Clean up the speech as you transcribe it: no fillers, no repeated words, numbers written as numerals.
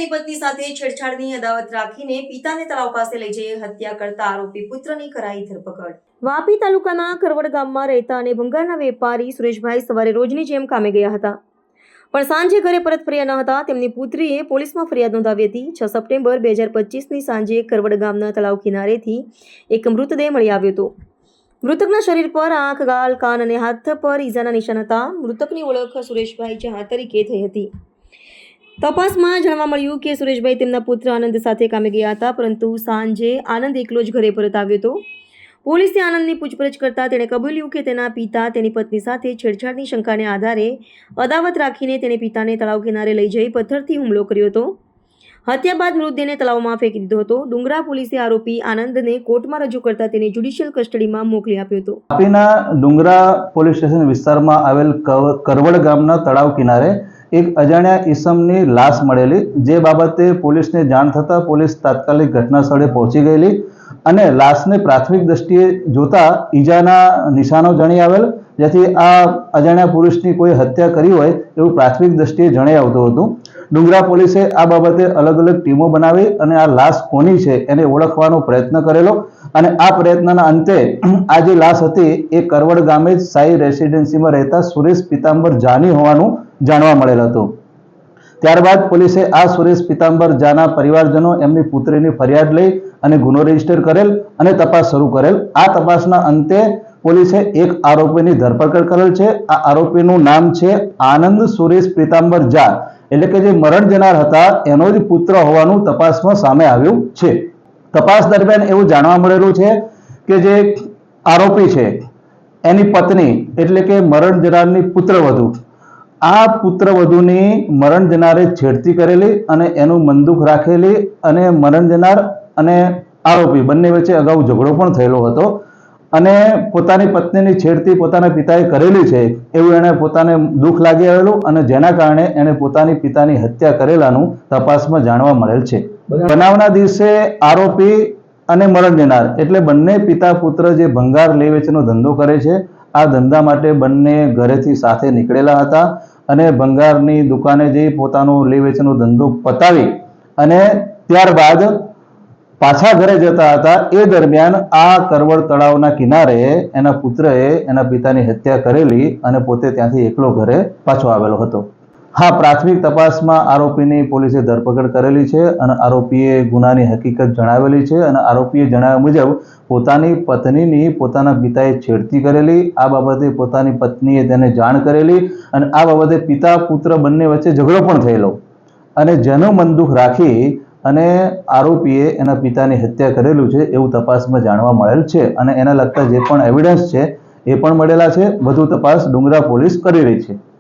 તેની પત્ની સાથે છેડછાડની અદાવત રાખીને પિતાને તળાવ પાસે લઈ જઈ હત્યા કરતા આરોપી પુત્રની કરાઈ ધરપકડ। વાપી તાલુકાના કરવડ ગામમાં રહેતા અને ભંગારના વેપારી સુરેશભાઈ સવારે રોજની જેમ કામે ગયા હતા, પણ સાંજે ઘરે પરત ફર્યા ન હતા। તેમની પુત્રીએ પોલીસમાં ફરિયાદ નોંધાવી હતી। 6 સપ્ટેમ્બર 2025ની સાંજે કરવડ ગામના તળાવ કિનારેથી એક મૃતદેહ મળી આવ્યો હતો। મૃતકના શરીર પર આંખ, ગાલ, કાન અને હાથ પર ઈજાના નિશાન હતા। મૃતકની ઓળખ સુરેશભાઈ જહાં તરીકે થઈ હતી। તપાસમાં જાણવા મળ્યું કે સુરેશભાઈ તેમના પુત્ર આનંદ સાથે કામે ગયા હતા, પરંતુ સાંજે આનંદ એકલો જ ઘરે પરત આવ્યો હતો। પોલીસે આનંદની પૂછપરછ કરતા તેણે કબૂલ્યું કે તેના પિતા તેની પત્ની સાથે છેડછાડની શંકાને આધારે અદાવત રાખીને તેને પિતાને તળાવ કિનારે લઈ જઈ પથ્થરથી હુમલો કર્યો હતો। હત્યા બાદ મૃતદેહને તળાવમાં ફેંકી દીધો હતો। ડુંગરા પોલીસે આરોપી આનંદને કોર્ટમાં રજૂ કરતા તેને જ્યુડિશિયલ કસ્ટડીમાં મોકલી આપ્યો હતો। વાપીના ડુંગરા પોલીસ સ્ટેશન વિસ્તારમાં આવેલ કરવડ ગામના તળાવ કિનારે એક અજાણ્યા ઈસમની લાશ મળેલી, જે બાબતે પોલીસને જાણ થતાં પોલીસ તાત્કાલિક ઘટના સ્થળે પહોંચી ગયેલી અને લાશને પ્રાથમિક દ્રષ્ટિએ જોતા ઈજાના નિશાનો જણી આવેલ, જેથી આ અજાણ્યા પુરુષની કોઈ હત્યા કરી હોય એવું પ્રાથમિક દ્રષ્ટિએ જણાઈ આવતું હતું। ડુંગરા પોલીસે આ બાબતે અલગ અલગ ટીમો બનાવી અને આ લાશ કોની છે એને ઓળખવાનો પ્રયત્ન કરેલો અને આ પ્રયત્નના અંતે આ જે લાશ હતી એ કરવડ ગામે જ સાઈ રેસિડેન્સીમાં રહેતા સુરેશ પિતાંબર જાની હોવાનું જાણવા મળેલ હતું। ત્યારબાદ પોલીસે આ સુરેશ પિતાંબર જાના પરિવારજનો એમની પુત્રીની ફરિયાદ લઈ અને ગુનો રજીસ્ટર કરેલ અને તપાસ શરૂ કરેલ। આ તપાસના અંતે પોલીસે એક આરોપીની ધરપકડ કરેલ છે। આ આરોપીનું નામ છે આનંદ સુરેશ પિતાંબર જા, એટલે કે જે મરણ જનાર હતા એનો જ પુત્ર હોવાનું તપાસમાં સામે આવ્યું છે। તપાસ દરમિયાન એવું જાણવા મળેલું છે કે જે આરોપી છે એની પત્ની એટલે કે મરણ જનારની પુત્રવધુ, આ પુત્રવધુની મરણ જનારે છેડતી કરેલી અને એનું મનદુખ રાખેલી અને મરણ જનાર અને આરોપી બંને વચ્ચે અગાઉ ઝઘડો પણ થયેલો હતો અને પોતાની પત્નીની છેડતી પોતાના પિતાએ કરેલી છે એવું એણે પોતાને દુઃખ લાગી આવેલું અને જેના કારણે એણે પોતાની પિતાની હત્યા કરેલાનું તપાસમાં જાણવા મળેલ છે। બનાવના દિવસે આરોપી અને મરણ જનાર એટલે બંને પિતા પુત્ર જે ભંગાર લે વેચનો ધંધો કરે છે, આ ધંધા માટે બંને ઘરેથી સાથે નીકળેલા હતા અને ભંગારની દુકાને જઈ પોતાનો લે વેચનો ધંધો પતાવી અને ત્યારબાદ પાછા ઘરે જતા હતા। એ દરમિયાન આ કરવડ તળાવના કિનારે એના પુત્રએ એના પિતાની હત્યા કરેલી અને પોતે ત્યાંથી એકલો ઘરે પાછો આવેલો હતો। હા, પ્રાથમિક તપાસમાં આરોપીની પોલીસે ધરપકડ કરેલી છે અને આરોપીએ ગુનાની હકીકત જણાવેલી છે અને આરોપીએ જણાવ્યા મુજબ પોતાની પત્નીની પોતાના પિતાએ છેડતી કરેલી, આ બાબતે પોતાની પત્નીએ તેને જાણ કરેલી અને આ બાબતે પિતા પુત્ર બંને વચ્ચે ઝઘડો પણ થયેલો અને જેનું મનદુખ રાખી અને આરોપીએ એના પિતાની હત્યા કરેલું છે એવું તપાસમાં જાણવા મળેલ છે અને એના લગતા જે પણ એવિડન્સ છે એ પણ મળેલા છે। વધુ તપાસ ડુંગરા પોલીસ કરી રહી છે।